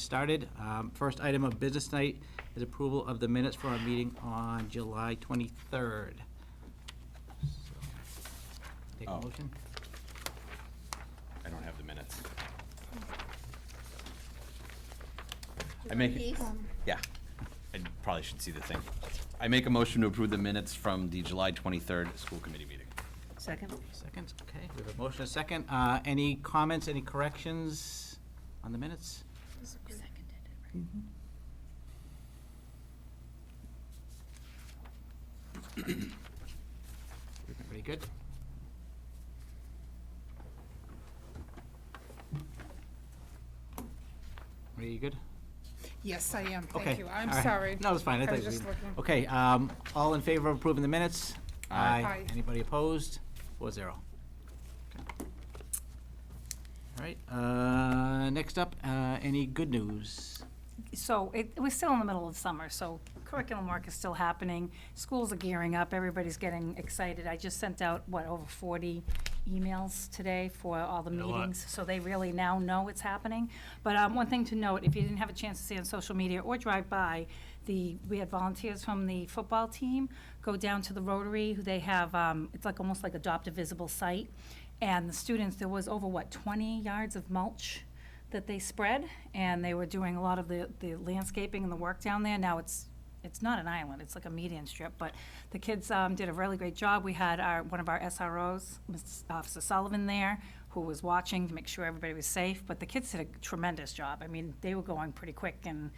started. First item of business tonight is approval of the minutes for our meeting on July 23rd. Take a Oh. motion. I don't have the minutes. I make, yeah, I probably should see the thing. I make a motion to approve the minutes from the July 23rd school committee meeting. Second? Seconds, okay. We have a motion, a second. Any comments, any corrections on the minutes? Everybody good? Are you good? Yes, I am. Okay. Thank you. I'm all right. sorry. No, it's fine. I thought was just we- looking. Okay, all in favor of approving the minutes? Aye. Aye. Anybody opposed? 4-0. Okay. All right, next up, any good news? So we're still in the middle of summer, so curriculum work is still happening. Schools are gearing up, everybody's getting excited. I just sent out, over 40 emails today for all the meetings, so they really now know it's happening. But one thing to note, if you didn't have a chance to see on social media or drive by, we had volunteers from the football team go down to the Rotary. They have, it's like almost like Adopt a Visible Site. And the students, there was over, 20 yards of mulch that they spread, and they were doing a lot of the landscaping and the work down there. Now it's not an island, it's like a median strip, but the kids did a really great job. We had one of our SROs, Mr. Officer Sullivan there, who was watching to make sure everybody was safe, but the kids did a tremendous job. I mean, they were going pretty quick, and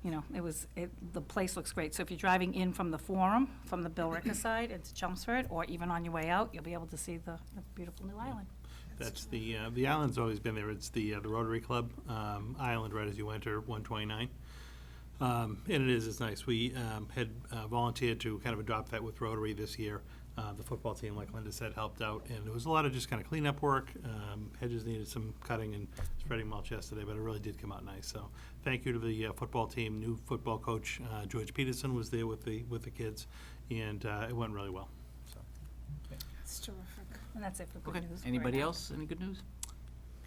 the place looks great. So if you're driving in from the Forum, from the Bill Ricker side into Chelmsford, or even on your way out, you'll be able to see the beautiful new island. That's the island's always been there. It's the Rotary Club island right as you enter 129. And it's nice. We had volunteered to kind of adopt that with Rotary this year. The football team, like Linda said, helped out, and there was a lot of just kind of cleanup work. Hedges needed some cutting and spreading mulch yesterday, but it really did come out nice. So thank you to the football team. New football coach George Peterson was there with the kids, and it went really well. So. It's terrific. And that's it for good Okay, news. for anybody right now. else? Any good news?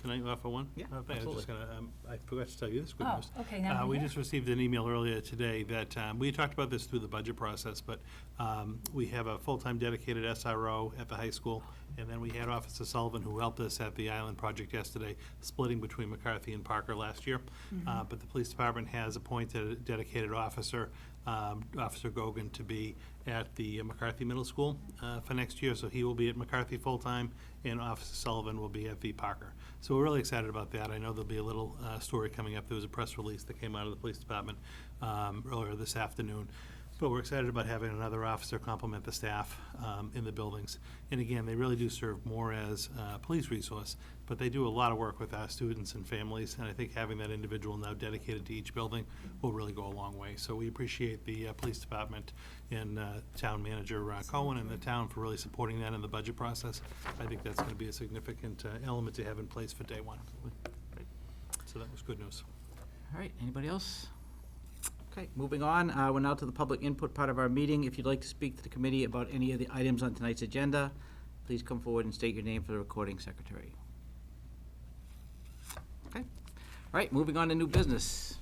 Can I offer one? Yeah, I was absolutely. just gonna, I forgot to tell you this good Oh, news. okay, now We we just received an email earlier today that, we talked about this through the budget process, but we have a full-time dedicated SRO at the high school, and then we had Officer Sullivan, who helped us at the Island Project yesterday, splitting between McCarthy and Parker last year. But the police department has appointed a dedicated officer, Officer Gogan, to be at the McCarthy Middle School for next year, so he will be at McCarthy full-time, and Officer Sullivan will be at the Parker. So we're really excited about that. I know there'll be a little story coming up. There was a press release that came out of the police department earlier this afternoon. But we're excited about having another officer complement the staff in the buildings. And again, they really do serve more as a police resource, but they do a lot of work with our students and families, and I think having that individual now dedicated to each building will really go a long way. So we appreciate the police department and town manager Cohen and the town for really supporting that in the budget process. I think that's going to be a significant element to have in place for day one. So that was good news. All right, anybody else? Okay, moving on, we're now to the public input part of our meeting. If you'd like to speak to the committee about any of the items on tonight's agenda, please come forward and state your name for the recording secretary. Okay, all right, moving on to new business.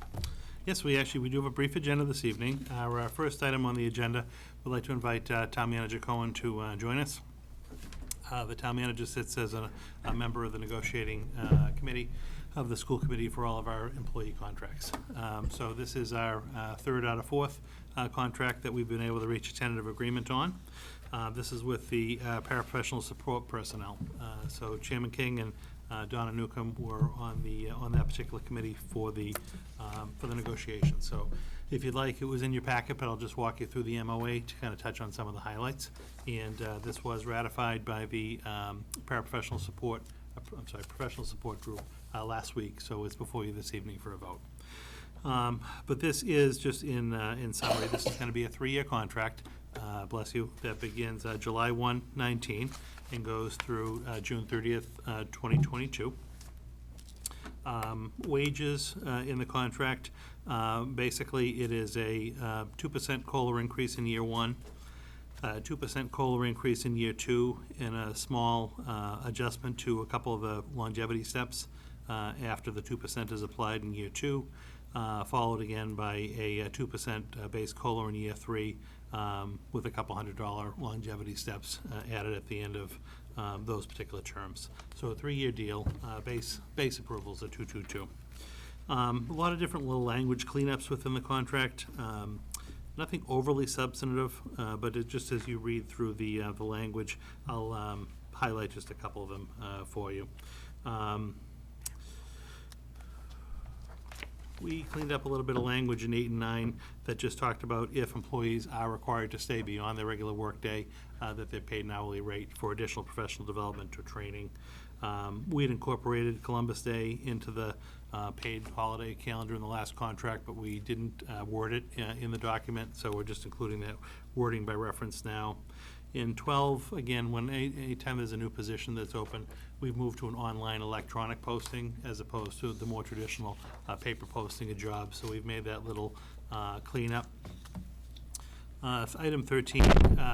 Yes, we do have a brief agenda this evening. Our first item on the agenda, we'd like to invite Town Manager Cohen to join us. The town manager sits as a member of the negotiating committee of the school committee for all of our employee contracts. So this is our third out of fourth contract that we've been able to reach a tentative agreement on. This is with the paraprofessional support personnel. So Chairman King and Donna Newcomb were on that particular committee for the negotiation. So if you'd like, it was in your packet, but I'll just walk you through the MOA to kind of touch on some of the highlights. And this was ratified by the professional support group last week, so it's before you this evening for a vote. But this is just in summary, this is going to be a 3-year contract, bless you, that begins July 1, 19 and goes through June 30th, 2022. Wages in the contract, basically it is a 2% COLA increase in year 1, 2% COLA increase in year 2, and a small adjustment to a couple of the longevity steps after the 2% is applied in year 2. followed again by a 2% base COLA in year 3, with a couple $100 longevity steps added at the end of those particular terms. So a 3-year deal, base approvals are 222. A lot of different little language cleanups within the contract. Nothing overly substantive, but it just as you read through the language, I'll highlight just a couple of them for you. We cleaned up a little bit of language in 8 and 9 that just talked about if employees are required to stay beyond their regular workday, that they're paid an hourly rate for additional professional development or training. We had incorporated Columbus Day into the paid holiday calendar in the last contract, but we didn't word it in the document, so we're just including that wording by reference now. In 12, again, when anytime there's a new position that's open, we've moved to an online electronic posting as opposed to the more traditional paper posting a job, so we've made that little cleanup. Item 13,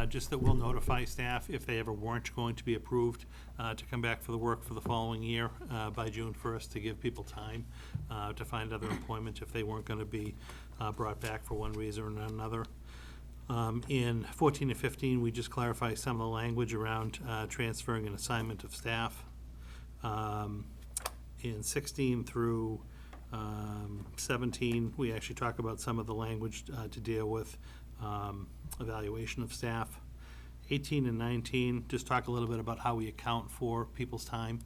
just that we'll notify staff if they ever weren't going to be approved to come back for the work for the following year by June 1st to give people time to find other employment if they weren't going to be brought back for one reason or another. In 14 and 15, we just clarify some of the language around transferring an assignment of staff. In 16 through 17, we actually talk about some of the language to deal with evaluation of staff. 18 and 19, just talk a little bit about how we account for people's time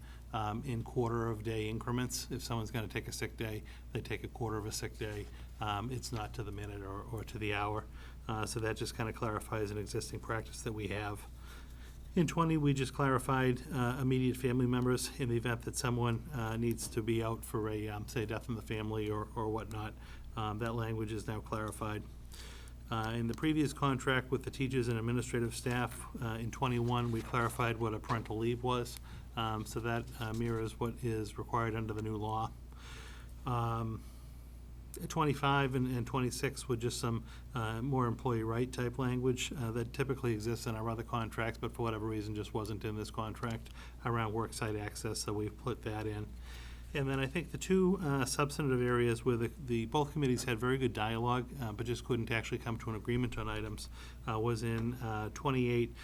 in quarter-of-day increments. If someone's going to take a sick day, they take a quarter of a sick day. It's not to the minute or to the hour. So that just kind of clarifies an existing practice that we have. In 20, we just clarified immediate family members in the event that someone needs to be out for a, say, death in the family or whatnot. That language is now clarified. In the previous contract with the teachers and administrative staff, in 21, we clarified what a parental leave was. So that mirrors what is required under the new law. 25 and 26 were just some more employee right type language that typically exists in our other contracts, but for whatever reason just wasn't in this contract around worksite access, so we've put that in. And then I think the two substantive areas where the both committees had very good dialogue, but just couldn't actually come to an agreement on items, was in 28.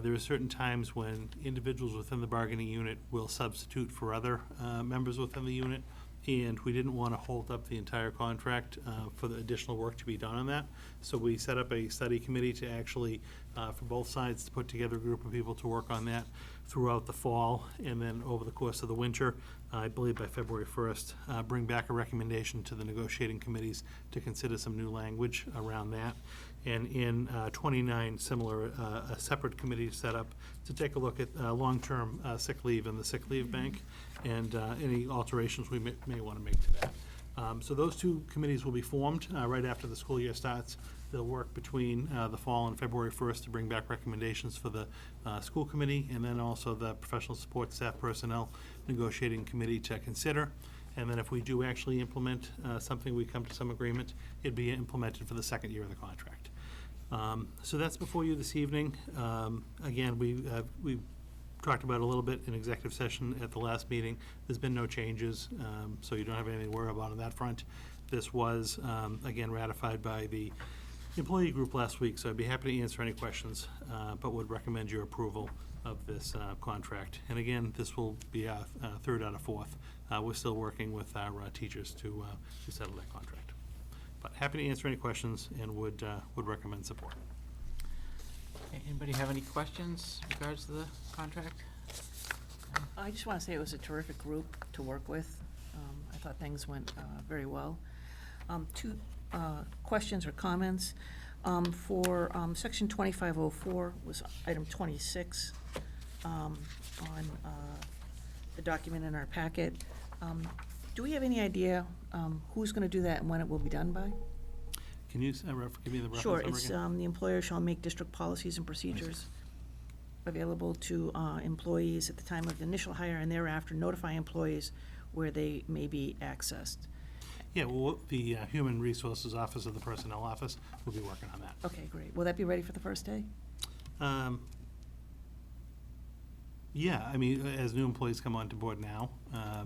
There are certain times when individuals within the bargaining unit will substitute for other members within the unit, and we didn't want to hold up the entire contract for the additional work to be done on that. So we set up a study committee to actually, for both sides, to put together a group of people to work on that throughout the fall, and then over the course of the winter, I believe by February 1st, bring back a recommendation to the negotiating committees to consider some new language around that. And in 29, similar, a separate committee set up to take a look at long-term sick leave and the sick leave bank, and any alterations we may want to make to that. So those two committees will be formed right after the school year starts. They'll work between the fall and February 1st to bring back recommendations for the school committee, and then also the professional support staff personnel negotiating committee to consider. And then if we do actually implement something, we come to some agreement, it'd be implemented for the second year of the contract. So that's before you this evening. Again, we talked about it a little bit in executive session at the last meeting. There's been no changes, so you don't have anything to worry about on that front. This was, again, ratified by the employee group last week, so I'd be happy to answer any questions, but would recommend your approval of this contract. And again, this will be a third out of fourth. We're still working with our teachers to settle that contract. But happy to answer any questions and would recommend support. Okay, anybody have any questions in regards to the contract? I just want to say it was a terrific group to work with. I thought things went very well. Two questions or comments. For Section 2504 was item 26 on the document in our packet. Do we have any idea who's going to do that and when it will be done by? Can you give me the reference Sure, number it's again? the employer shall make district policies and procedures available to employees at the time of the initial hire and thereafter notify employees where they may be accessed. Yeah, well, the Human Resources Office of the Personnel Office will be working on that. Okay, great. Will that be ready for the first day? Yeah, I mean, as new employees come onto board now,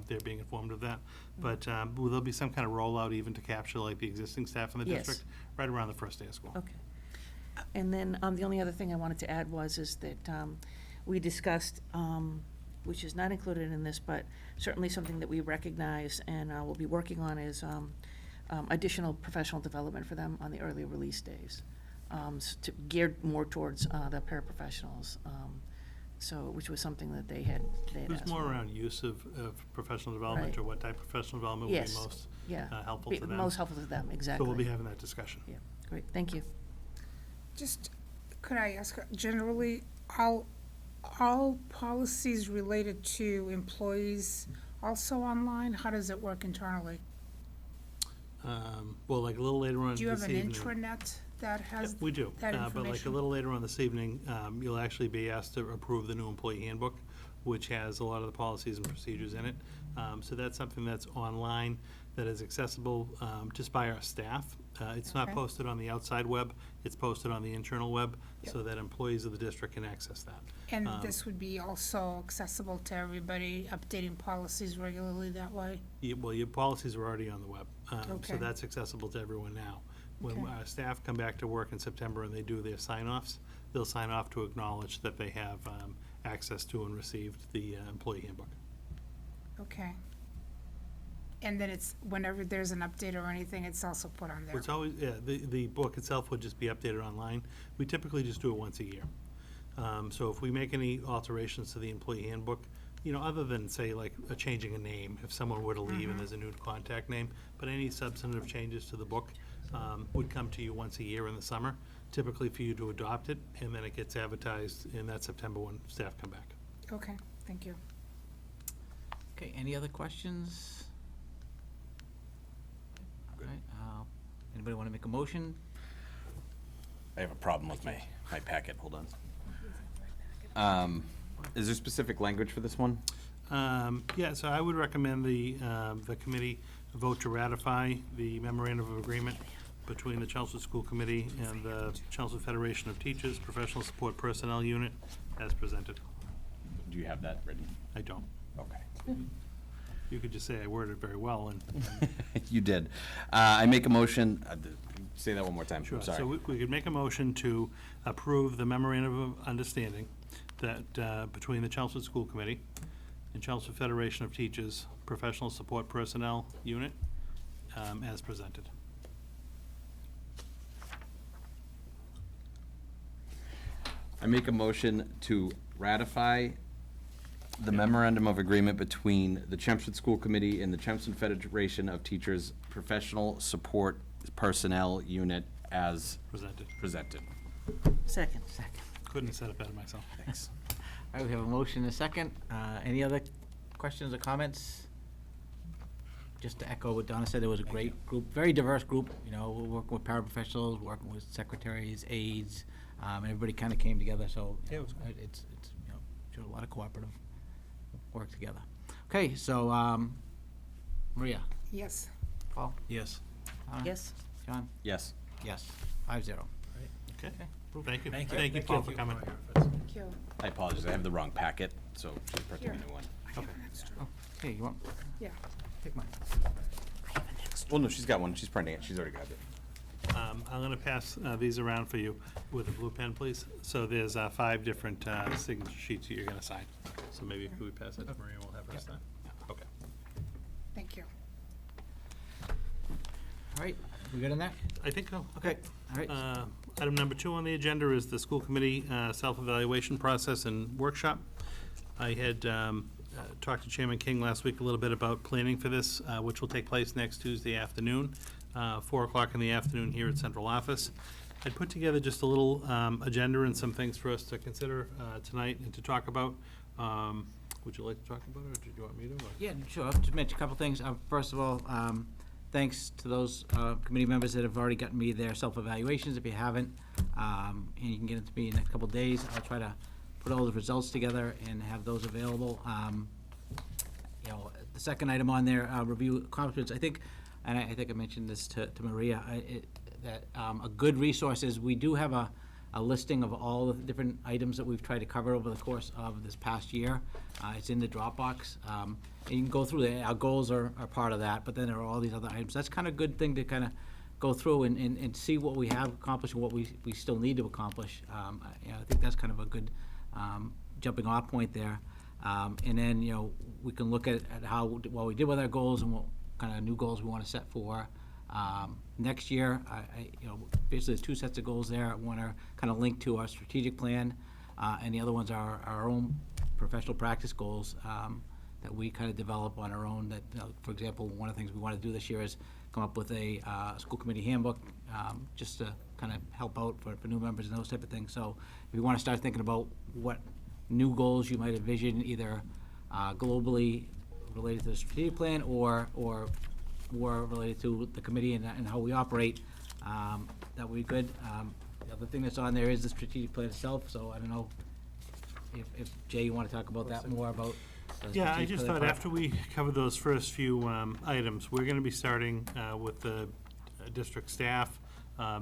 they're being informed of that. But will there be some kind of rollout even to capture like the existing staff in the Yes. district? Right around the first day of school. Okay. And then the only other thing I wanted to add is that we discussed, which is not included in this, but certainly something that we recognize and will be working on is additional professional development for them on the early release days, geared more towards the paraprofessionals. Which was something that they had It was asked more for. around use of professional development, Right. or what type of professional development would be Yes. most Yeah. helpful Be to them. Most helpful to them, exactly. So we'll be having that discussion. Yeah, great, thank you. Just, could I ask, generally, all policies related to employees also online? How does it work internally? Well, like a little later on Do you have this an evening. intranet that Yep, has we do. that But like a information? little later on this evening, you'll actually be asked to approve the new employee handbook, which has a lot of the policies and procedures in it. So that's something that's online, that is accessible just by our staff. It's not Okay. posted on the outside web, it's posted on the internal web, Yep. so that employees of the district can access that. And this would be also accessible to everybody, updating policies regularly that way? Well, your policies are already on the web, so Okay. that's accessible to everyone now. When Okay. our staff come back to work in September and they do their sign-offs, they'll sign off to acknowledge that they have access to and received the employee handbook. Okay. And then it's, whenever there's an update or anything, it's also put on there? It's always, yeah, the book itself would just be updated online. We typically just do it once a year. So if we make any alterations to the employee handbook, other than, say, like changing a name, if someone were to leave and there's a new contact name, but any substantive changes to the book would come to you once a year in the summer, typically for you to adopt it, and then it gets advertised in that September when staff come back. Okay, thank you. Okay, any other questions? All right, anybody want to make a motion? I have a problem with my packet, hold on. Is there specific language for this one? Yeah, so I would recommend the committee vote to ratify the memorandum of agreement between the Chelmsford School Committee and the Chelmsford Federation of Teachers Professional Support Personnel Unit as presented. Do you have that written? I don't. Okay. You could just say I worded it very well and. You did. I make a motion, say that one more time, Sure. I'm sorry. So we could make a motion to approve the memorandum of understanding that, between the Chelmsford School Committee and Chelmsford Federation of Teachers Professional Support Personnel Unit, as presented. I make a motion to ratify the memorandum of agreement between the Chelmsford School Committee and the Chelmsford Federation of Teachers Professional Support Personnel Unit as Presented. presented. Second. Couldn't have said it better myself. Thanks. All right, we have a motion and a second. Any other questions or comments? Just to echo what Donna said, there was a great group, very diverse group, we're working with paraprofessionals, working with secretaries, aides, and everybody kind of came together, so. Yeah, it was good. It's, showed a lot of cooperative work together. Okay, so, Maria, Yes. Paul, Yes. Donna? Yes? John? Yes. Yes, 5-0. Okay. Okay. Thank you. Thank you. Thank you, Paul, for coming. Thank you. I apologize, I have the wrong packet, so she's printing a new one. Okay, you want, Yeah. take mine. Well, no, she's got one, she's printing it, she's already got it. I'm going to pass these around for you with a blue pen, please. So there's 5 different signature sheets that you're going to sign. So maybe if we pass it to Maria, we'll have her sign. Okay. Thank you. All right, we good on that? I think so. Okay, all right. Item number 2 on the agenda is the school committee self-evaluation process and workshop. I had talked to Chairman King last week a little bit about planning for this, which will take place next Tuesday afternoon, 4 o'clock in the afternoon here at Central Office. I'd put together just a little agenda and some things for us to consider tonight and to talk about. Would you like to talk about it, or did you want me to? or- Yeah, sure, I'll just mention a couple things. First of all, thanks to those committee members that have already gotten me their self-evaluations. If you haven't, and you can get it to me in the next couple of days, I'll try to put all the results together and have those available. The second item on there, review accomplishments, I think, and I think I mentioned this to Maria, that a good resource is, we do have a a listing of all the different items that we've tried to cover over the course of this past year. It's in the Dropbox. And you can go through there. Our goals are part of that, but then there are all these other items. That's kind of a good thing to kind of go through and see what we have accomplished and what we still need to accomplish. I think that's kind of a good jumping off point there. And then, we can look at what we did with our goals and what kind of new goals we want to set for next year. Basically, there's two sets of goals there. One are kind of linked to our strategic plan, and the other ones are our own professional practice goals that we kind of develop on our own. That, for example, one of the things we want to do this year is come up with a school committee handbook, just to kind of help out for new members and those type of things. So if you want to start thinking about what new goals you might envision, either globally related to the strategic plan or more related to the committee and how we operate, that would be good. The other thing that's on there is the strategic plan itself, so I don't know if Jay, you want to talk about that more, about the Yeah, I strategic just plan thought part? after we cover those first few items, we're going to be starting with the district staff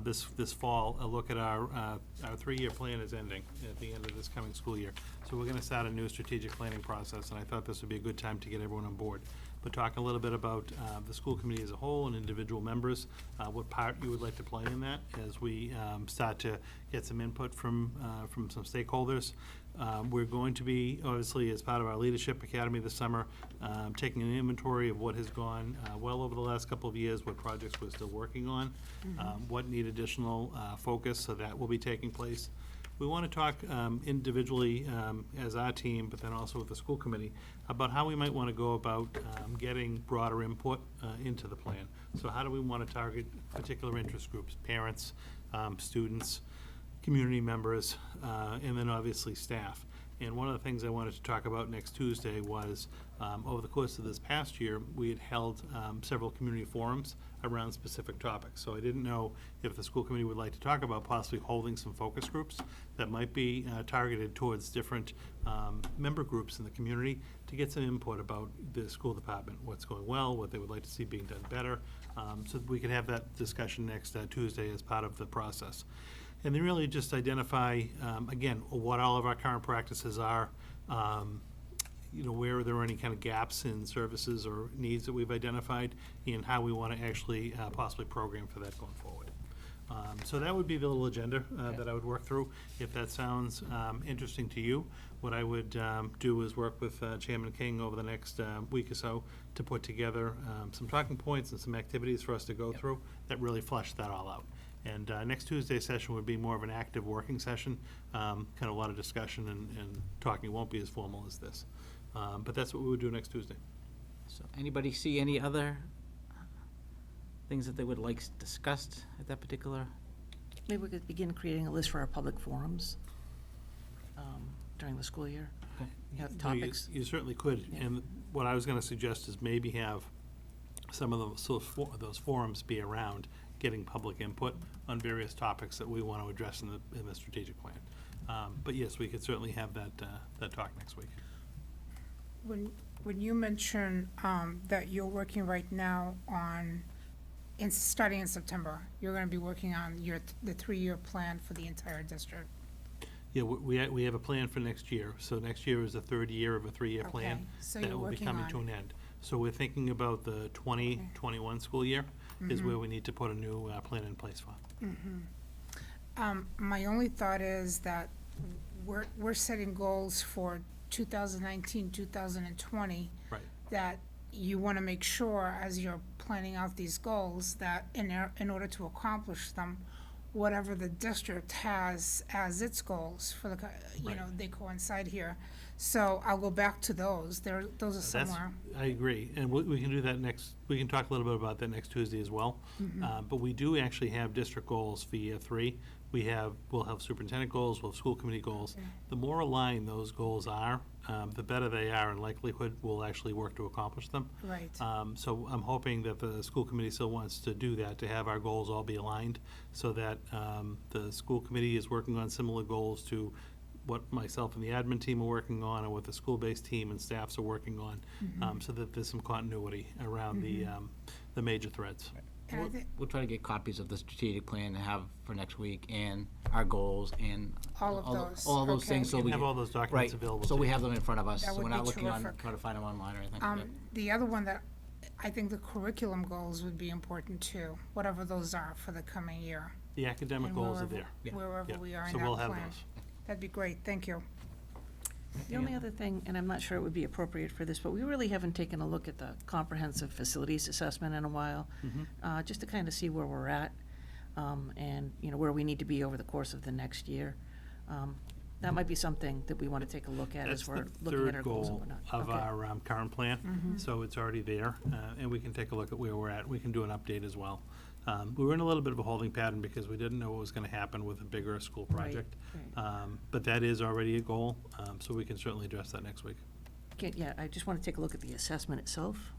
this fall. A look at our 3-year plan is ending at the end of this coming school year. So we're going to start a new strategic planning process, and I thought this would be a good time to get everyone on board. But talk a little bit about the school committee as a whole and individual members, what part you would like to play in that as we start to get some input from some stakeholders. We're going to be, obviously, as part of our Leadership Academy this summer, taking an inventory of what has gone well over the last couple of years, what projects we're still working on, what need additional focus, so that will be taking place. We want to talk individually as our team, but then also with the school committee, about how we might want to go about getting broader input into the plan. So how do we want to target particular interest groups, parents, students, community members, and then obviously staff. And one of the things I wanted to talk about next Tuesday was, over the course of this past year, we had held several community forums around specific topics. So I didn't know if the school committee would like to talk about possibly holding some focus groups that might be targeted towards different member groups in the community to get some input about the school department, what's going well, what they would like to see being done better, so that we could have that discussion next Tuesday as part of the process. And then really just identify, again, what all of our current practices are, where there are any kind of gaps in services or needs that we've identified, and how we want to actually possibly program for that going forward. So that would be the little agenda that I would work through. If that sounds interesting to you, what I would do is work with Chairman King over the next week or so to put together some talking points and some activities for us to go through that really flesh that all out. And next Tuesday's session would be more of an active working session, kind of a lot of discussion and talking. It won't be as formal as this. But that's what we would do next Tuesday. So anybody see any other things that they would like discussed at that particular? Maybe we could begin creating a list for our public forums during the school year. Okay. You have No, topics. You certainly could. Yeah. And what I was going to suggest is maybe have some of those forums be around getting public input on various topics that we want to address in the strategic plan. But yes, we could certainly have that talk next week. When you mention that you're working right now on, starting in September, you're gonna be working on the 3-year plan for the entire district. Yeah, we have a plan for next year. So next year is the 3rd year of a 3-year plan. Okay, so That you're will be working coming on- to an end. So we're thinking about the 2021 school year is where we need to put a new plan in place for. My only thought is that we're setting goals for 2019, 2020. Right. That you want to make sure, as you're planning out these goals, that in order to accomplish them, whatever the district has as its goals for they coincide here. So I'll go back to those. Those are That's- somewhere. I agree, and we can do that we can talk a little bit about that next Tuesday as well. But we do actually have district goals for year 3. We'll have superintendent goals, we'll have school committee goals. The more aligned those goals are, the better they are, and likelihood we'll actually work to accomplish them. Right. So I'm hoping that the school committee still wants to do that, to have our goals all be aligned, so that the school committee is working on similar goals to what myself and the admin team are working on, and what the school-based team and staffs are working on, so that there's some continuity around the major threads. And I think We'll try to get copies of the strategic plan to have for next week, and our goals, and. All of those, All those okay. things, so We we. have all those documents right, available So to we you. have them in front of us, That so would we're not be looking on, terrific. trying to find them online or anything. Yeah. The other one that, I think the curriculum goals would be important too, whatever those are for the coming year. The academic and goals are wherever- there. Yeah. Wherever Yeah. we are in So that we'll have plan. those. That'd be great, thank you. The only other thing, and I'm not sure it would be appropriate for this, but we really haven't taken a look at the comprehensive facilities assessment in a while, just to kind of see where we're at, and, you know, where we need to be over the course of the next year. That might be something that we want to take a look at That's as the we're looking at our third goals and goal whatnot. of Okay. our current plan, so it's already there, and we can take a look at where we're at. We can do an update as well. We were in a little bit of a holding pattern because we didn't know what was gonna happen with a bigger school Right, project. right. But that is already a goal, so we can certainly address that next week. Yeah, I just want to take a look at the assessment itself.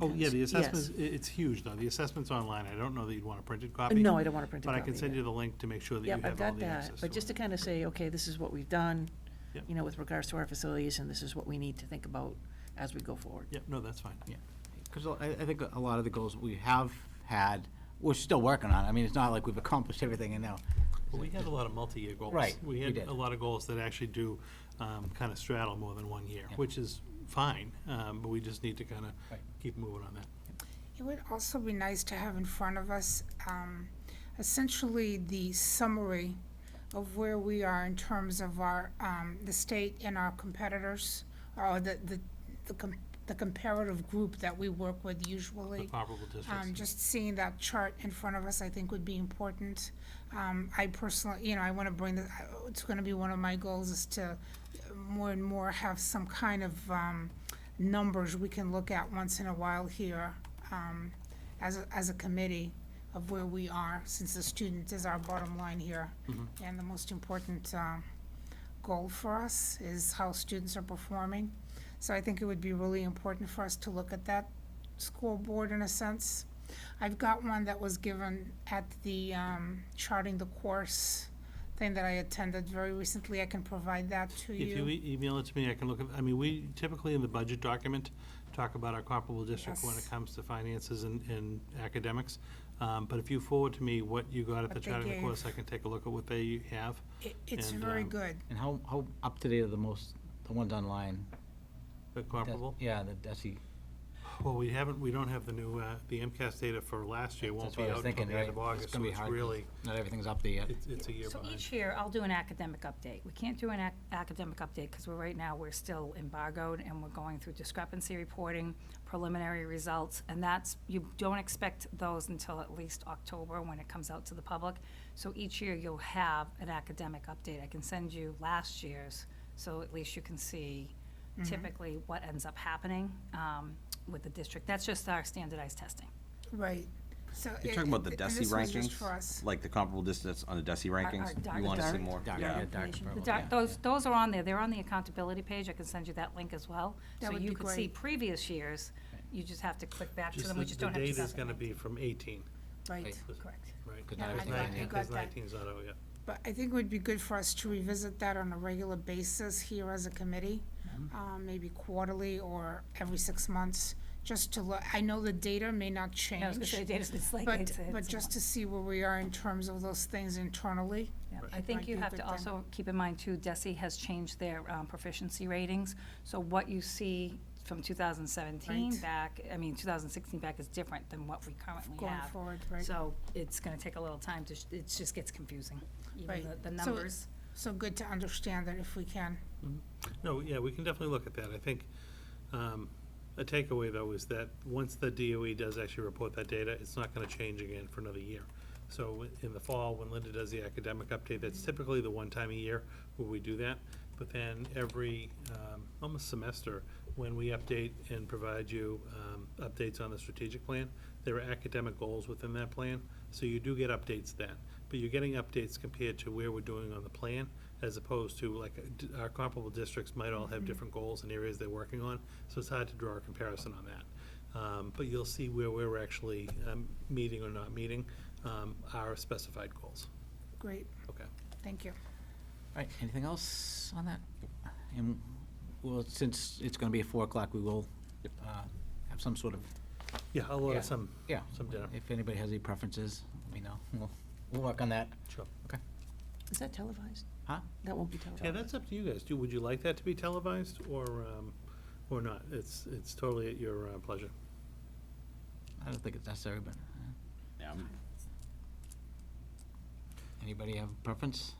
Oh, yeah, the because- assessment, yes. it's huge, though. The assessment's online. I don't know that you'd want a printed copy. No, I don't want to print a But copy. I can send yeah. you the link to make sure that you Yep, I've have all got the access that, to but it. just to kind of say, okay, this is what we've done, Yep. you know, with regards to our facilities, and this is what we need to think about as we go forward. Yep, no, that's fine. Because I think a lot of the goals we have had, we're still working on. I mean, it's not like we've accomplished everything and now. Well, we had a lot of multi-year goals. Right, We we had did. a lot of goals that actually do kind of straddle more than 1 year, Yeah. which is fine, but we just need to kind of Right. keep moving on that. It would also be nice to have in front of us, essentially the summary of where we are in terms of our, the state and our competitors, or the comparative group that we work with The usually. comparable districts. Just seeing that chart in front of us, I think would be important. I personally, you know, I wanna bring it's gonna be one of my goals is to more and more have some kind of, numbers we can look at once in a while here, as a committee of where we are, since the student is our bottom line here. And the most important, goal for us is how students are performing. So I think it would be really important for us to look at that school board in a sense. I've got one that was given at the, charting the course thing that I attended very recently. I can provide that to If you email it to me, I can look at, I mean, we typically in the budget document talk about our comparable district when it Yes. comes to finances and academics. But if you forward to me what you got at the What they chart of the gave. course, I can take a look at what they have. It's and, very um, good. And how up to date are the ones online? The comparable? Yeah, the DESI. Well, we don't have the new, the MCAS data for last year won't That's be what I out was until thinking, the end right? of It's August, gonna so be it's hard 'cause really, Not everything's up there yet. it's a year So behind. each year, I'll do an academic update. We can't do an academic update because right now, we're still embargoed and we're going through discrepancy reporting, preliminary results, and you don't expect those until at least October when it comes out to the public. So each year, you'll have an academic update. I can send you last year's, so at least you can see typically what ends up happening with the district. That's just our standardized testing. Right. So You're talking about the and DESI this was just rankings? for us. Like the comparable distance on the DESI rankings? dark- You want to see dark- more? Dark, Yeah. yeah, dark information. purple, The yeah. those are on there. They're on the accountability page. I can send you that link as well. That So would you be could see great. previous years. You just have to click back to them. We just The don't have date is gonna 2019. be from 18, Right. Correct. right? 'Cause Yeah, not I everything's got- in I there. got that. 19's not out yet. But I think it would be good for us to revisit that on a regular basis here as a committee, maybe quarterly or every 6 months, just to look, I know the data may not I was gonna say, change, data, it's like, but, it's but just to see where we are in terms of those things internally. Yeah, Right. I think Might you be a have good to thing. also keep in mind too, DESI has changed their proficiency ratings. So what you see from 2017 Right. back, 2016 back is different than what we currently Going have. forward, right. So it's gonna take a little time to, it just gets confusing, even Right. the So- numbers. So good to understand that if we can. No, yeah, we can definitely look at that. I think a takeaway, though, is that once the DOE does actually report that data, it's not gonna change again for another year. So in the fall, when Linda does the academic update, that's typically the one time a year where we do that. But then every, almost semester, when we update and provide you updates on the strategic plan, there are academic goals within that plan, so you do get updates then. But you're getting updates compared to where we're doing on the plan, as opposed to, like, our comparable districts might all have different goals and areas they're working on, so it's hard to draw a comparison on that. But you'll see where we're actually meeting or not meeting our specified goals. Great, Okay. thank you. All right, anything else on that? And, well, since it's gonna be at 4 o'clock, we will have some sort of Yeah, I'll order Yeah. some Yeah. dinner. If anybody has any preferences, let me know. We'll work on that. Sure. Okay. Is that televised? Huh? That won't be televised? Yeah, that's up to you guys. Would you like that to be televised or not? It's totally at your pleasure. I don't think it's necessary, but Yeah, anybody have a preference?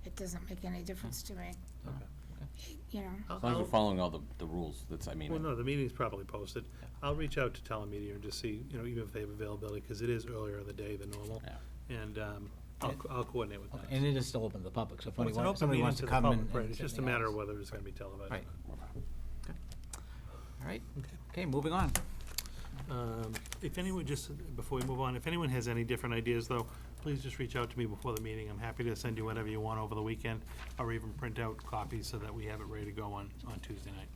It doesn't make any difference to me, Okay. you know. as long as we're following all the rules, that's, I mean. Well, no, the meeting's probably posted. I'll reach out to telemedia and just see, even if they have availability, because it is earlier in the day than normal. Yeah. And I'll coordinate with that. And it is still open to the public, so if Well, it's an open somebody meeting wants to to the come public, and. right, and it's sit just a in the matter of house. whether it's gonna be televised. Right. All right. Okay. Okay, moving on. If anyone, just before we move on, if anyone has any different ideas, though, please just reach out to me before the meeting. I'm happy to send you whatever you want over the weekend, or even print out copies so that we have it ready to go on Tuesday night.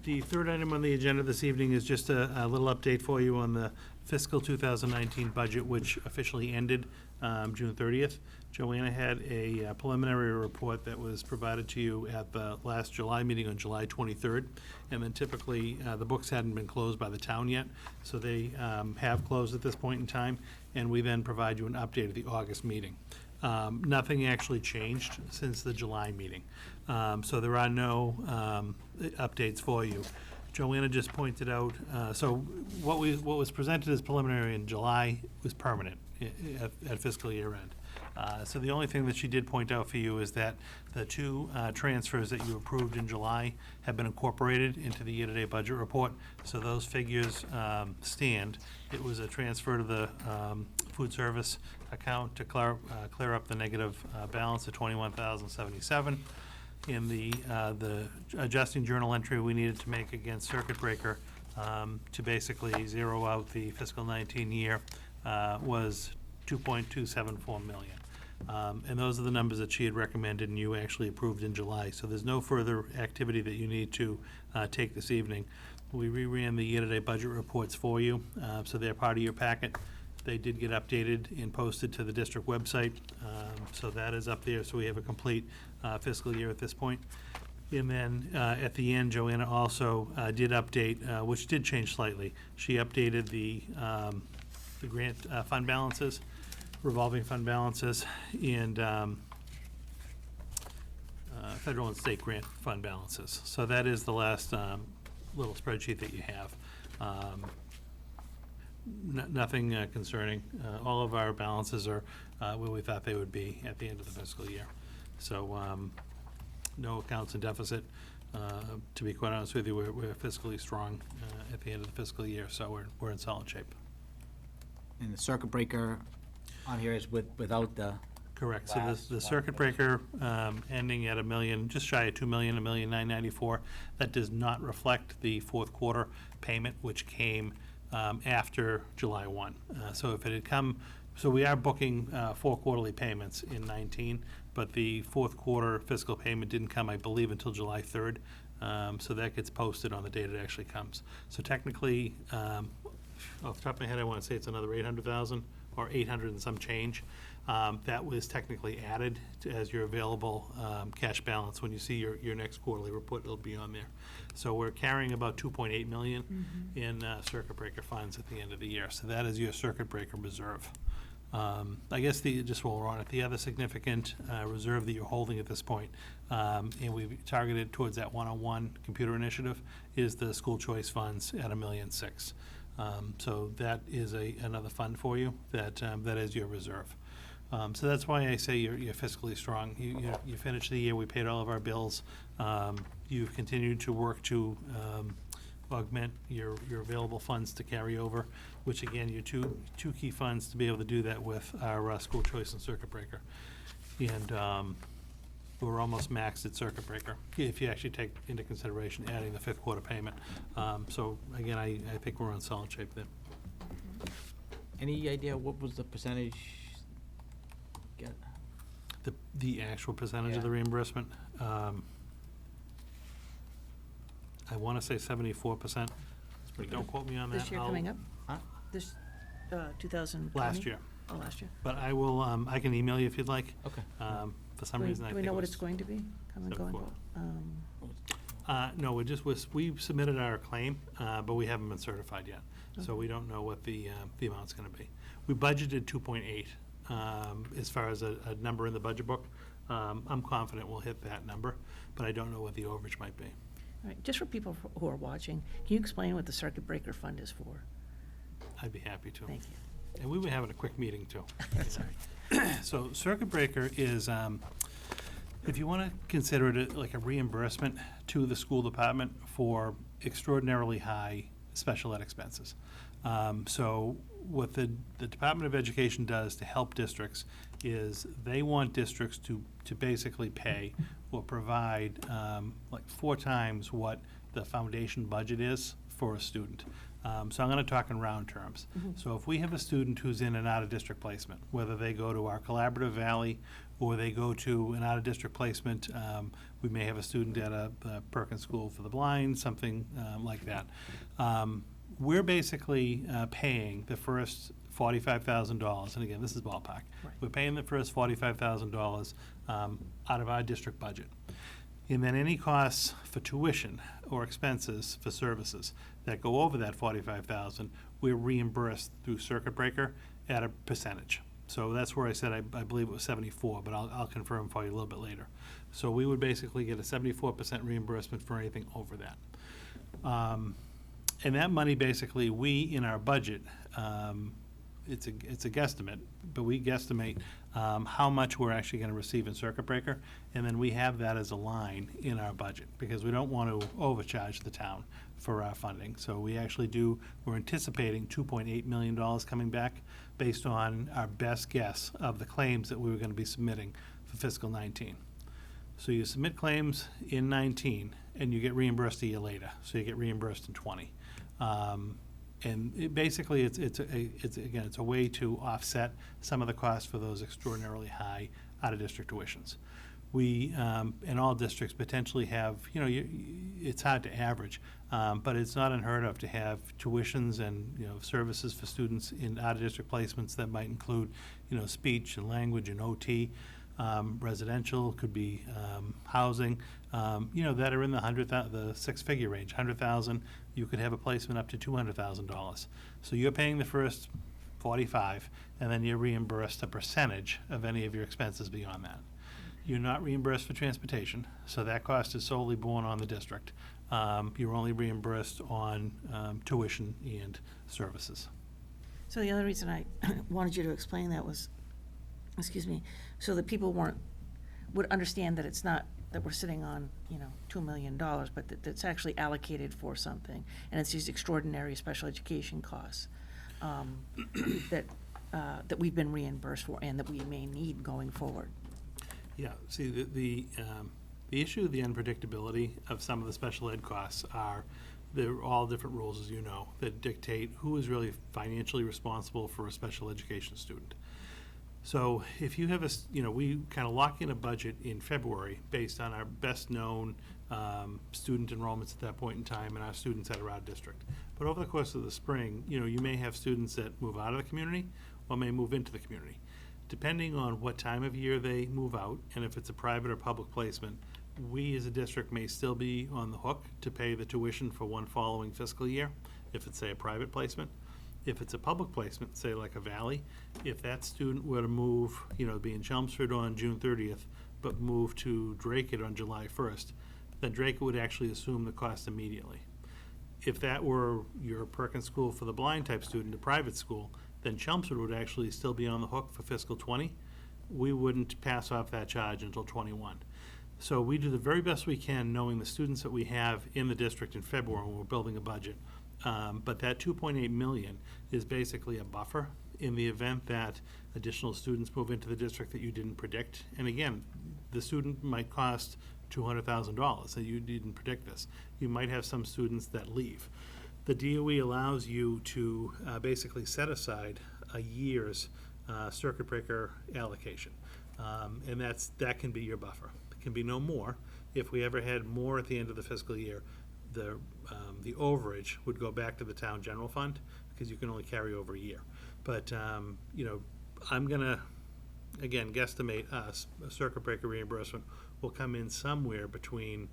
The third item on the agenda this evening is just a little update for you on the fiscal 2019 budget, which officially ended June 30th. Joanna had a preliminary report that was provided to you at the last July meeting on July 23rd. And then typically, the books hadn't been closed by the town yet, so they have closed at this point in time. And we then provide you an update at the August meeting. Nothing actually changed since the July meeting. So there are no updates for you. Joanna just pointed out, so what was presented as preliminary in July was permanent at fiscal year end. So the only thing that she did point out for you is that the two transfers that you approved in July have been incorporated into the year-to-date budget report. So those figures stand. It was a transfer to the food service account to clear up the negative balance of $21,077. In the adjusting journal entry we needed to make against circuit breaker to basically zero out the fiscal 19 year was $2.274 million. And those are the numbers that she had recommended and you actually approved in July. So there's no further activity that you need to take this evening. We reran the year-to-date budget reports for you, so they're part of your packet. They did get updated and posted to the district website, so that is up there, so we have a complete fiscal year at this point. And then at the end, Joanna also did update, which did change slightly. She updated the grant fund balances, revolving fund balances, and federal and state grant fund balances. So that is the last little spreadsheet that you have. Nothing concerning. All of our balances are where we thought they would be at the end of the fiscal year. So no accounts in deficit. To be quite honest with you, we're fiscally strong at the end of the fiscal year, so we're in solid shape. And the circuit breaker on here is without the, Correct. So Last the one. circuit breaker ending at $1 million, just shy of $2 million, $1,994,000. That does not reflect the fourth quarter payment, which came after July 1. So if it had come, so we are booking 4 quarterly payments in 19, but the fourth quarter fiscal payment didn't come, I believe, until July 3rd. So that gets posted on the date it actually comes. So technically, off the top of my head, I want to say it's another 800,000 or 800 and some change. That was technically added as your available cash balance. When you see your next quarterly report, it'll be on there. So we're carrying about 2.8 million in circuit breaker funds at the end of the year. So that is your circuit breaker reserve. I guess just while we're on it, the other significant reserve that you're holding at this point, and we've targeted towards that one-on-one computer initiative, is the school choice funds at $1.6 million. So that is another fund for you that is your reserve. So that's why I say you're fiscally strong. You finished the year, we paid all of our bills. You've continued to work to augment your available funds to carry over, which again, your two key funds to be able to do that with our school choice and circuit breaker. And we're almost maxed at circuit breaker, if you actually take into consideration adding the fifth quarter payment. So again, I think we're in solid shape there. any idea what was the percentage? The actual percentage of the Yeah. reimbursement, I want to say 74%. pretty Don't good. quote me on that. This year I'll- coming up? Huh? This, 2020? Last year. Oh, last year. But I will, I can email you if you'd like. Okay. For some Do we- reason, I do think we know it what was it's going to be, coming, going? 74. No, we submitted our claim, but we haven't been certified yet. So we don't know what the amount's gonna be. We budgeted 2.8, as far as a number in the budget book. I'm confident we'll hit that number, but I don't know what the overage might be. All right, just for people who are watching, can you explain what the circuit breaker fund is for? I'd be happy to. Thank you. And we were having a quick meeting, too. Sorry. So circuit breaker is, if you want to consider it like a reimbursement to the school department for extraordinarily high special ed expenses. So what the Department of Education does to help districts is they want districts to basically pay or provide like 4 times what the foundation budget is for a student. So I'm going to talk in round terms. So if we have a student who's in an out-of-district placement, whether they go to our collaborative Valley or they go to an out-of-district placement, we may have a student at a Perkins School for the Blind, something like that. We're basically paying the first $45,000, and again, this is ballpark. Right. We're paying the first $45,000 out of our district budget. And then any costs for tuition or expenses for services that go over that $45,000, we're reimbursed through circuit breaker at a percentage. So that's where I said I believe it was 74, but I'll confirm for you a little bit later. So we would basically get a 74% reimbursement for anything over that. And that money, basically, we, in our budget, it's a guesstimate, but we guesstimate how much we're actually going to receive in circuit breaker, and then we have that as a line in our budget, because we don't want to overcharge the town for our funding. So we actually we're anticipating $2.8 million coming back based on our best guess of the claims that we were going to be submitting for fiscal 19. So you submit claims in 19, and you get reimbursed a year later, so you get reimbursed in 20. And basically, it's a way to offset some of the costs for those extraordinarily high out-of-district tuitions. We, in all districts, potentially have, it's hard to average, but it's not unheard of to have tuitions and, services for students in out-of-district placements that might include, speech and language and OT. Residential, could be housing, that are in the 6-figure range, 100,000. You could have a placement up to $200,000. So you're paying the first 45, and then you're reimbursed a percentage of any of your expenses beyond that. You're not reimbursed for transportation, so that cost is solely borne on the district. You're only reimbursed on tuition and services. So the other reason I wanted you to explain that was, so that people would understand that it's not that we're sitting on, $2 million, but that it's actually allocated for something, and it's these extraordinary special education costs that we've been reimbursed for and that we may need going forward. Yeah, see, the issue of the unpredictability of some of the special ed costs there are all different rules, as you know, that dictate who is really financially responsible for a special education student. So if you have we kind of lock in a budget in February based on our best known student enrollments at that point in time and our students that are out of district. But over the course of the spring, you may have students that move out of the community or may move into the community. Depending on what time of year they move out, and if it's a private or public placement, we as a district may still be on the hook to pay the tuition for one following fiscal year, if it's, say, a private placement. If it's a public placement, say like a Valley, if that student were to move, be in Chelmsford on June 30th, but move to Drake on July 1st, then Drake would actually assume the cost immediately. If that were your Perkins School for the Blind type student, a private school, then Chelmsford would actually still be on the hook for fiscal 20. We wouldn't pass off that charge until 21. So we do the very best we can, knowing the students that we have in the district in February when we're building a budget. But that 2.8 million is basically a buffer in the event that additional students move into the district that you didn't predict. And again, the student might cost $200,000, that you didn't predict this. You might have some students that leave. The DOE allows you to basically set aside a year's circuit breaker allocation. And that can be your buffer. It can be no more. If we ever had more at the end of the fiscal year, the overage would go back to the town general fund, because you can only carry over a year. But, I'm gonna, again, guesstimate a circuit breaker reimbursement will come in somewhere between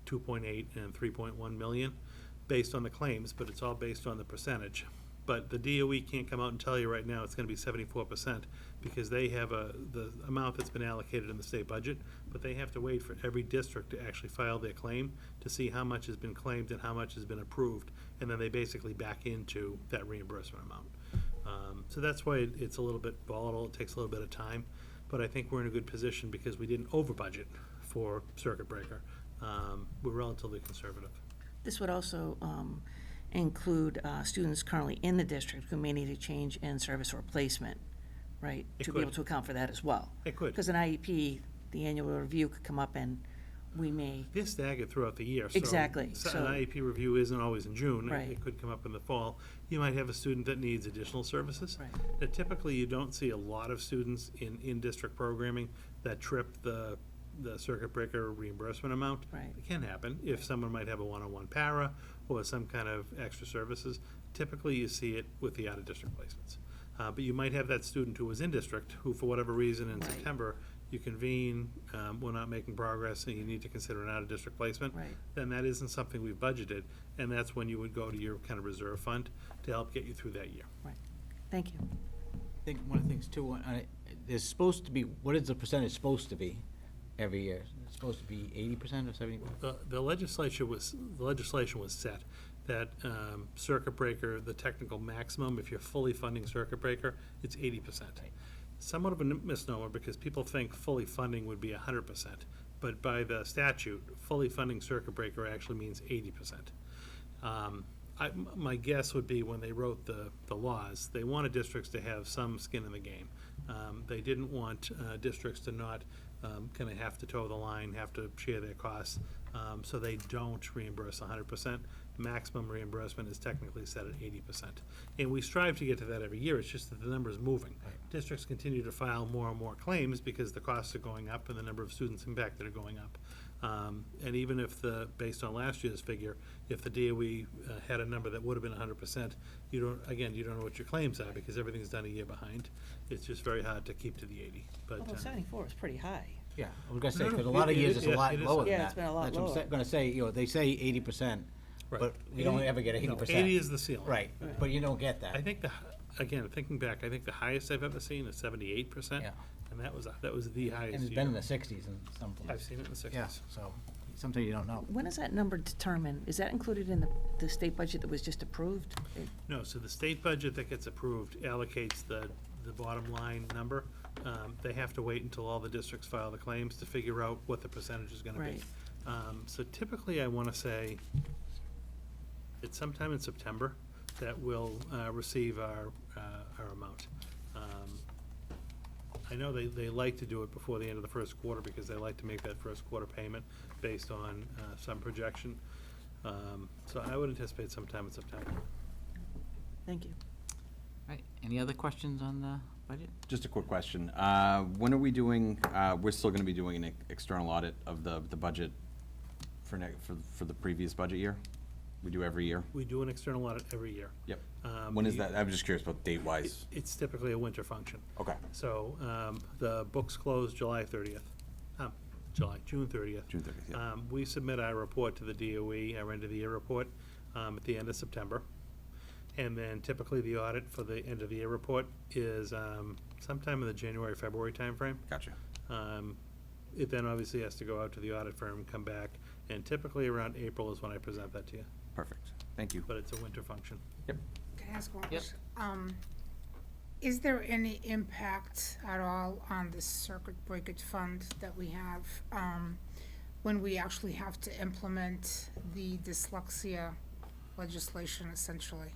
2.8 and 3.1 million based on the claims, but it's all based on the percentage. But the DOE can't come out and tell you right now it's gonna be 74%, because they have the amount that's been allocated in the state budget, but they have to wait for every district to actually file their claim to see how much has been claimed and how much has been approved, and then they basically back into that reimbursement amount. So that's why it's a little bit volatile, it takes a little bit of time, but I think we're in a good position because we didn't over budget for circuit breaker. We're relatively conservative. This would also include students currently in the district who may need a change in service or placement, right? It To be able could. to account for that as well. It could. Because an IEP, the annual review could come up and we may, They're staggered throughout the year, so. Exactly, so so- An IEP review isn't always in June. Right. It could come up in the fall. You might have a student that needs additional services. Right. That typically, you don't see a lot of students in-district programming that trip the circuit breaker reimbursement amount. Right. It can happen if someone might have a one-on-one para or some kind of extra services. Typically, you see it with the out-of-district placements. But you might have that student who was in district, who for whatever reason in Right. September, you convene, we're not making progress, and you need to consider an out-of-district placement. Right. Then that isn't something we've budgeted, and that's when you would go to your kind of reserve fund to help get you through that year. thank you. I think one of the things too, there's supposed to be, what is the percentage supposed to be every year? It's supposed to be 80% or 70%? The legislation was set that circuit breaker, the technical maximum, if you're fully funding circuit breaker, it's 80%. Right. Somewhat of a misnomer, because people think fully funding would be 100%, but by the statute, fully funding circuit breaker actually means 80%. My guess would be when they wrote the laws, they wanted districts to have some skin in the game. They didn't want districts to not kind of have to toe the line, have to share their costs, so they don't reimburse 100%. Maximum reimbursement is technically set at 80%. And we strive to get to that every year, it's just that the number is moving. Districts continue to file more and more claims because the costs are going up and the number of students impacted are going up. And even if based on last year's figure, if the DOE had a number that would have been 100%, you don't know what your claims are because everything's done a year behind. It's just very hard to keep to the 80. But Although 74 is pretty high. Yeah, I was gonna say, No, no, because a lot of it- years it- it's a lot it is- lower than that. Yeah, it's been a lot That's what I'm lower. gonna say, they say 80%, Right. but we don't ever get 80%. 80 is the ceiling. Right, but you don't get that. I think again, thinking back, I think the highest I've ever seen is 78%. Yeah. And that was the highest And it's year. been in the 60s in some I've places. seen it in the 60s. Yeah, so, sometimes you don't know. When is that number determined? Is that included in the state budget that was just approved? No, so the state budget that gets approved allocates the bottom line number. They have to wait until all the districts file the claims to figure out what the percentage is gonna be. Right. So typically, I wanna say it's sometime in September that we'll receive our amount. I know they like to do it before the end of the first quarter because they like to make that first quarter payment based on some projection. So I would anticipate sometime in September. Thank you. Right, any other questions on the budget? Just a quick question. When are we doing, we're still gonna be doing an external audit of the budget for the previous budget year? We do every year? We do an external audit every year. Yep. When is the- that? I'm just curious about date-wise. It's typically a winter function. Okay. So the books close July 30th, June 30th. June 30th, yeah. We submit our report to the DOE, our end-of-the-year report, at the end of September. And then typically the audit for the end-of-the-year report is sometime in the January, February timeframe. Gotcha. It then obviously has to go out to the audit firm, come back, and typically around April is when I present that to you. Perfect. Thank you. But it's a winter function. Can I ask one Yep. question? Is there any impact at all on the circuit breakage fund that we have, when we actually have to implement the dyslexia legislation essentially?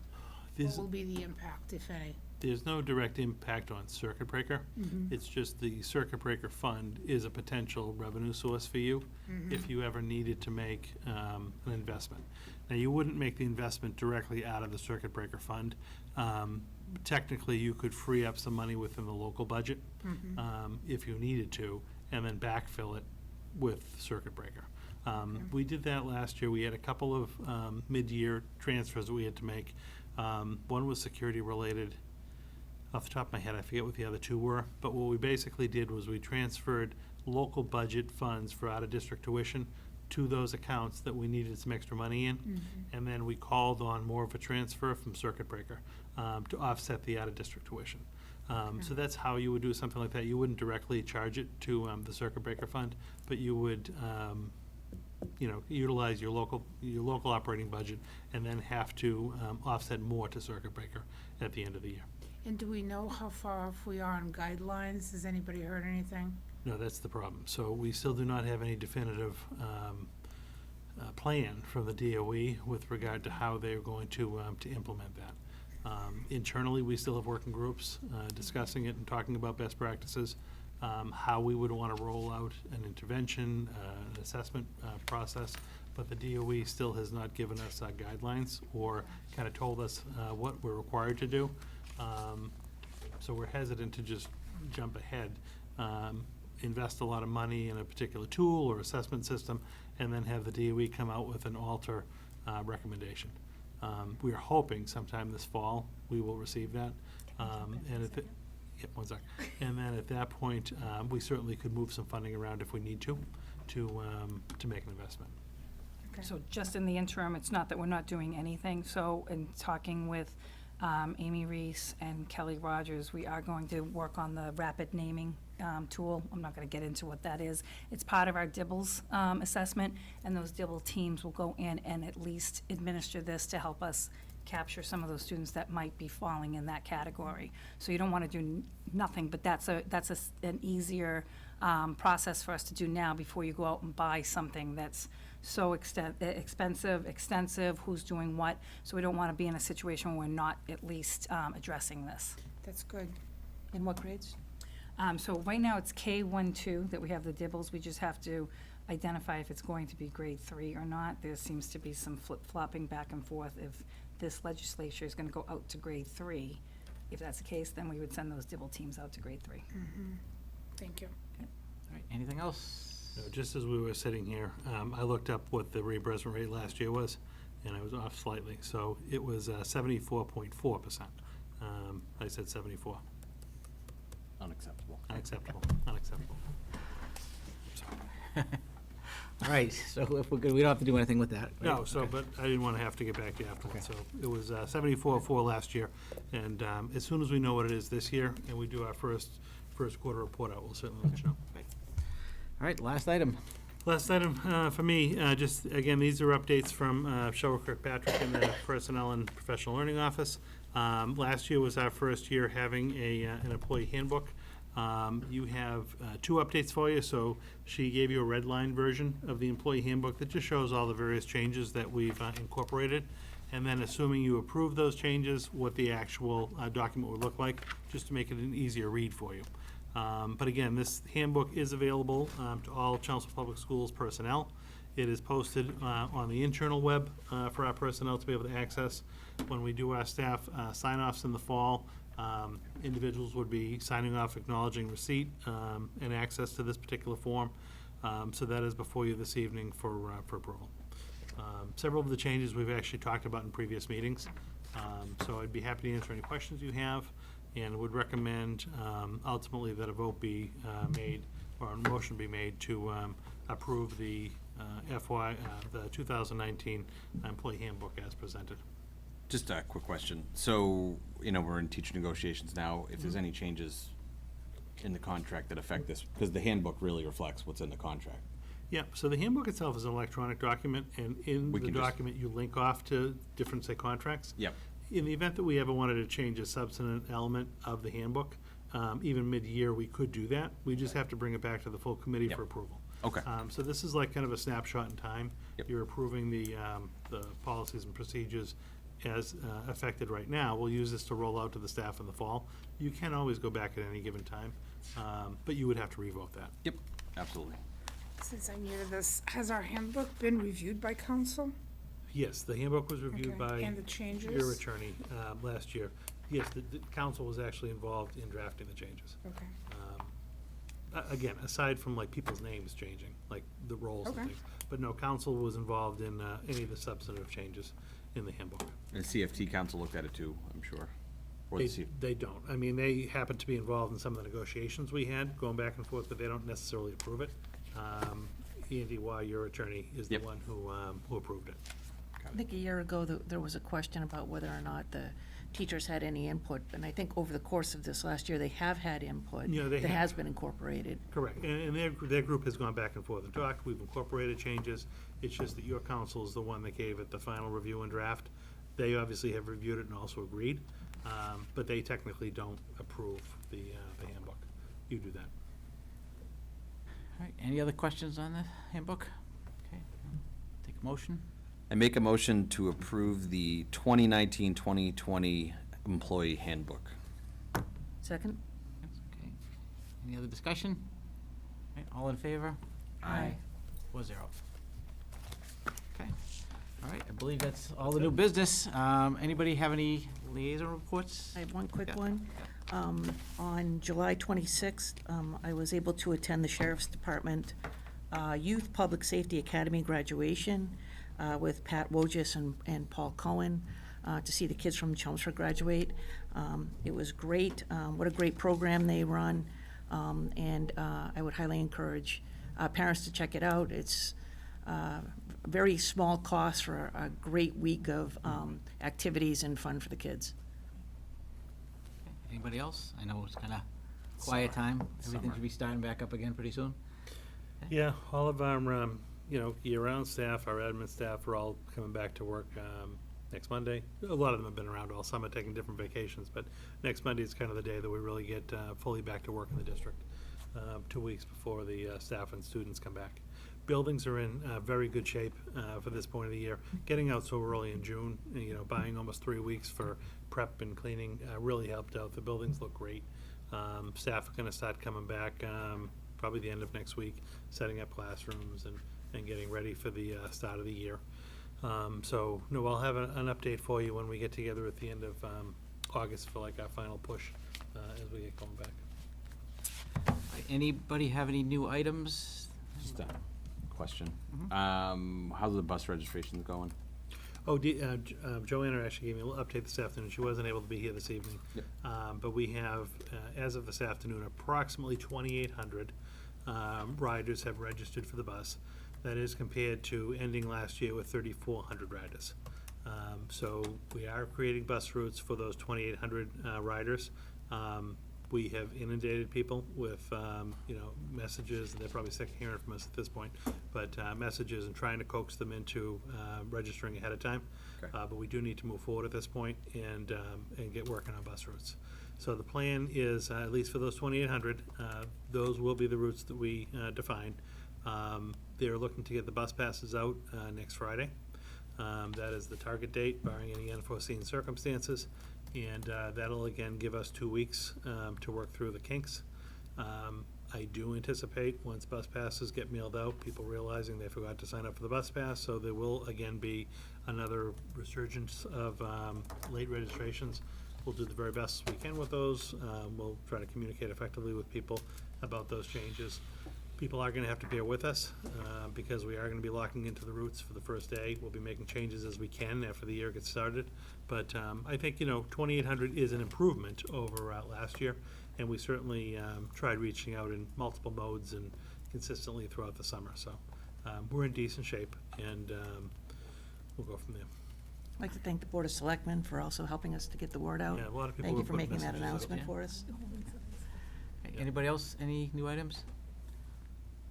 What will be the impact, if any? There's no direct impact on circuit breaker. It's just the circuit breaker fund is a potential revenue source for you if you ever needed to make an investment. Now, you wouldn't make the investment directly out of the circuit breaker fund. Technically, you could free up some money within the local budget if you needed to, and then backfill it with circuit breaker. We did that last year. We had a couple of mid-year transfers that we had to make. One was security related. Off the top of my head, I forget what the other two were, but what we basically did was we transferred local budget funds for out-of-district tuition to those accounts that we needed some extra money in. And then we called on more of a transfer from circuit breaker to offset the out-of-district tuition. So that's how you would do something like that. You wouldn't directly charge it to the circuit breaker fund, but you would, utilize your local operating budget and then have to offset more to circuit breaker at the end of the year. And do we know how far off we are on guidelines? Has anybody heard anything? No, that's the problem. So we still do not have any definitive plan from the DOE with regard to how they're going to implement that. Internally, we still have working groups discussing it and talking about best practices, how we would want to roll out an intervention, an assessment process, but the DOE still has not given us guidelines or kind of told us what we're required to do. So we're hesitant to just jump ahead, invest a lot of money in a particular tool or assessment system, and then have the DOE come out with an alter recommendation. We are hoping sometime this fall we will receive that. And if it, one sec. And then at that point, we certainly could move some funding around if we need to make an investment. Okay. So just in the interim, it's not that we're not doing anything. So in talking with Amy Reese and Kelly Rogers, we are going to work on the rapid naming tool. I'm not going to get into what that is. It's part of our DIBELS assessment, and those DIBEL teams will go in and at least administer this to help us capture some of those students that might be falling in that category. So you don't want to do nothing, but that's an easier process for us to do now before you go out and buy something that's so expensive, extensive, who's doing what. So we don't want to be in a situation where we're not at least addressing this. That's good. In what grades? So right now, it's K-1-2 that we have the DIBELS. We just have to identify if it's going to be grade 3 or not. There seems to be some flip-flopping back and forth. If this legislature is going to go out to grade 3, if that's the case, then we would send those DIBEL teams out to grade 3. Thank you. All right, anything else? No, just as we were sitting here, I looked up what the reimbursement rate last year was, and I was off slightly. So it was 74.4%. I said 74. Unacceptable. Unacceptable. Unacceptable. All right, so if we're good, we don't have to do anything with that, right? No, so, Okay. but I didn't want to have to get back to you afterwards. Okay. So it was 74.4 last year, and as soon as we know what it is this year, and we do our first quarter report out, we'll certainly let you know. All right, last item. Last item for me, just, again, these are updates from Shelby Kirkpatrick in the Personnel and Professional Learning Office. Last year was our first year having an employee handbook. You have 2 updates for you. So she gave you a red line version of the employee handbook that just shows all the various changes that we've incorporated. And then assuming you approve those changes, what the actual document would look like, just to make it an easier read for you. But again, this handbook is available to all Chelmsford Public Schools personnel. It is posted on the internal web for our personnel to be able to access. When we do our staff sign-offs in the fall, individuals would be signing off acknowledging receipt and access to this particular form. So that is before you this evening for approval. Several of the changes we've actually talked about in previous meetings. So I'd be happy to answer any questions you have, and would recommend ultimately that a vote be made, or a motion be made to approve the the 2019 employee handbook as presented. Just a quick question. So, we're in teacher negotiations now. If there's any changes in the contract that affect this, because the handbook really reflects what's in the contract. Yeah, so the handbook itself is an electronic document, and in We the can just- document, you link off to different, say, contracts. Yep. In the event that we ever wanted to change a substantive element of the handbook, even mid-year, we could do that. We just have to bring it back to the full committee Yep. for approval. Okay. So this is like kind of a snapshot in time. Yep. You're approving the policies and procedures as affected right now. We'll use this to roll out to the staff in the fall. You can always go back at any given time, but you would have to revote that. Yep, absolutely. Since I'm new to this, has our handbook been reviewed by council? Yes, the handbook was reviewed Okay, by and the changes? your attorney last year. Yes, the council was actually involved in drafting the changes. Okay. Again, aside from like people's names changing, like the roles and Okay. things. But no, council was involved in any of the substantive changes in the handbook. And CFT council looked at it too, I'm sure. Or the They don't. I mean, they happen to be involved in some of the negotiations we had, going back and forth, but they don't necessarily approve it. Andy Waugh, your attorney, is the Yep. one who approved it. I think a year ago, there was a question about whether or not the teachers had any input, and I think over the course of this last year, they have had input. Yeah, they That have. has been incorporated. Correct, and their group has gone back and forth and talked, we've incorporated changes, it's just that your council is the one that gave it the final review and draft. They obviously have reviewed it and also agreed, but they technically don't approve the handbook. You do that. All right, any other questions on the handbook? Okay, take a motion. I make a motion to approve the 2019-2020 employee handbook. Second? Okay. Any other discussion? All right, all in favor? Aye. 4-0. Okay, all right, I believe that's all the new business. Anybody have any liaison reports? I have one quick Yeah. one. On July 26th, I was able to attend the Sheriff's Department Youth Public Safety Academy graduation with Pat Wojcik and Paul Cohen to see the kids from Chelmsford graduate. It was great. What a great program they run. And I would highly encourage parents to check it out. It's a very small cost for a great week of activities and fun for the kids. Anybody else? I know it's kind of quiet time. Everything Summer. should be starting back up again pretty soon. Yeah, all of our, year-round staff, our admin staff are all coming back to work next Monday. A lot of them have been around all summer, taking different vacations, but next Monday is kind of the day that we really get fully back to work in the district, 2 weeks before the staff and students come back. Buildings are in very good shape for this point of the year. Getting out so early in June, buying almost 3 weeks for prep and cleaning really helped out. The buildings look great. Staff are gonna start coming back probably the end of next week, setting up classrooms and getting ready for the start of the year. So, no, I'll have an update for you when we get together at the end of August for like our final push as we get going back. Anybody have any new items? Just a question. Mhm. How's the bus registrations going? Oh, Joanna actually gave me a little update this afternoon. She wasn't able to be here this evening. Yep. But we have, as of this afternoon, approximately 2,800 riders have registered for the bus. That is compared to ending last year with 3,400 riders. So we are creating bus routes for those 2,800 riders. We have inundated people with, messages, and they're probably sick of hearing from us at this point, but messages and trying to coax them into registering ahead of time. Okay. But we do need to move forward at this point and get working on bus routes. So the plan is, at least for those 2,800, those will be the routes that we define. They're looking to get the bus passes out next Friday. That is the target date, barring any unforeseen circumstances. And that'll again give us 2 weeks to work through the kinks. I do anticipate, once bus passes get mailed out, people realizing they forgot to sign up for the bus pass, so there will again be another resurgence of late registrations. We'll do the very best we can with those. We'll try to communicate effectively with people about those changes. People are gonna have to bear with us, because we are gonna be locking into the routes for the first day. We'll be making changes as we can after the year gets started. But, I think, 2,800 is an improvement over last year, and we certainly, tried reaching out in multiple modes and consistently throughout the summer, so, we're in decent shape, and, we'll go from there. I'd like to thank the Board of Selectmen for also helping us to get the word out. Yeah, a lot of people Thank you have for put making that messages out, announcement yeah. for us. Anybody else, any new items?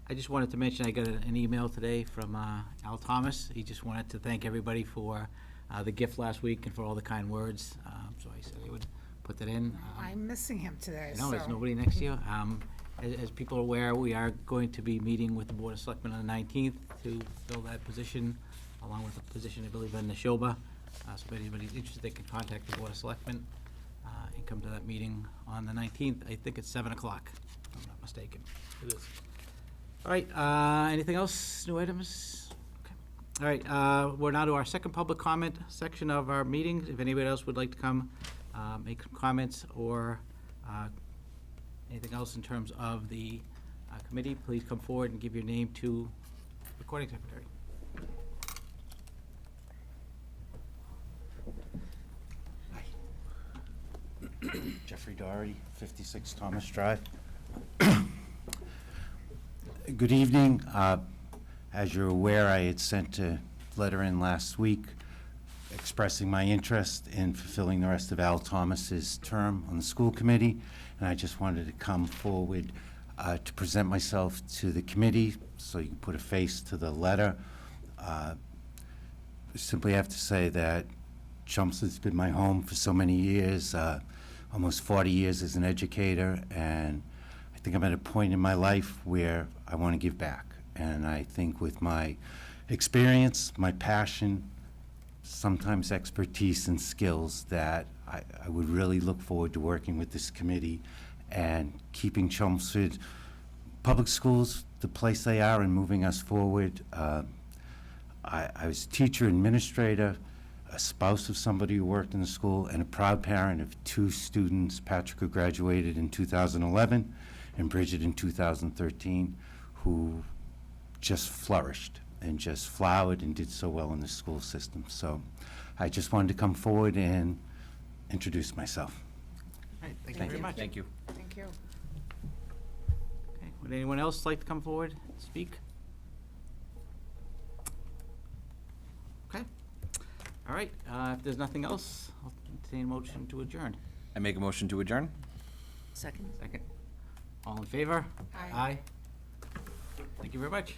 I just wanted to mention, I got an email today from Al Thomas. He just wanted to thank everybody for the gift last week and for all the kind words. So I said I would put that in. I'm missing him today, No, there's so- nobody next to you. As people are aware, we are going to be meeting with the Board of Selectmen on the 19th to fill that position, along with the position, I believe, in Neshoba. So if anybody's interested, they can contact the Board of Selectmen and come to that meeting on the 19th. I think it's 7 o'clock, if I'm not mistaken. It is. All right, anything else, new items? Okay. All right, we're now to our second public comment section of our meetings. If anybody else would like to come, make some comments or anything else in terms of the committee, please come forward and give your name to recording secretary. Jeffrey Doherty, 56 Thomas Drive. Good evening. As you're aware, I had sent a letter in last week expressing my interest in fulfilling the rest of Al Thomas's term on the school committee, and I just wanted to come forward to present myself to the committee so you can put a face to the letter. Simply have to say that Chelmsford's been my home for so many years, almost 40 years as an educator, and I think I'm at a point in my life where I want to give back. And I think with my experience, my passion, sometimes expertise and skills, that I would really look forward to working with this committee and keeping Chelmsford public schools the place they are and moving us forward. I was a teacher, administrator, a spouse of somebody who worked in the school, and a proud parent of 2 students, Patrick, who graduated in 2011, and Bridget in 2013, who just flourished and just flowered and did so well in the school system. So I just wanted to come forward and introduce myself. All right, thank you very much. Thank you. Thank you. Okay, would anyone else like to come forward and speak? Okay. All right, if there's nothing else, I'll entertain a motion to adjourn. I make a motion to adjourn? Second? Second. All in favor? Aye. Aye. Thank you very much.